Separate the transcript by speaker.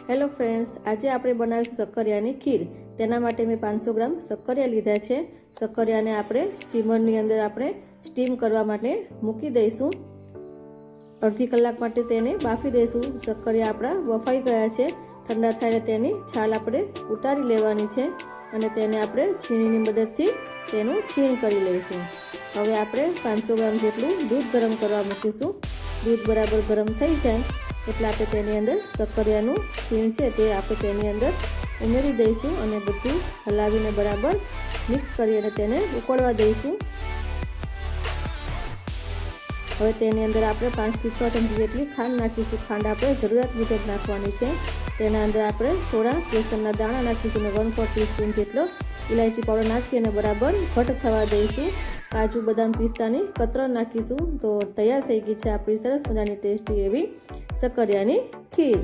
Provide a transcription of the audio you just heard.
Speaker 1: Hello friends, આજે આપણે બનાવીશું શક્કરિયાની ખીર। તેના માટે મેં 500 ગ્રામ શક્કરિયા લીધા છે। શક્કરિયાને આપણે સ્ટીમરની અંદર આપણે સ્ટીમ કરવા માટે મૂકી દઈશું। અડધી કલાક માટે તેને બાફી દઈશું। શક્કરિયા આપણા બફાઈ ગયા છે। ઠંડા થાય તેની છાલ આપણે ઉતારી લેવાની છે અને તેને આપણે છીણીની મદદથી તેનું છીણ કરી લઈશું। હવે આપણે 500 ગ્રામ જેટલું દૂધ ગરમ કરવા મૂકીશું। દૂધ બરાબર ગરમ થઈ જાય એટલે આપણે તેની અંદર શક્કરિયાનું છીણ છે તે આપણે તેની અંદર ઉમેરી દઈશું અને બધું હલાવીને બરાબર મિક્સ કરી અને તેને ઉકળવા દઈશું। હવે તેની અંદર આપણે 5 થી 6 ચમચી જેટલી ખાંડ નાખીશું। ખાંડ આપણે જરૂરિયાત મુજબ નાખવાની છે। તેના અંદર આપણે થોડા કેસરના દાણા નાખીશું અને 1/4 ટીસ્પૂન જેટલો ઇલાયચી પાવડર નાખી અને બરાબર ઘટ થવા દઈશું। કાજુ બદામ પિસ્તાની કતરણ નાખીશું। તો તૈયાર થઈ ગઈ છે આપણી સરસ મજાની ટેસ્ટી એવી શક્કરિયાની ખીર।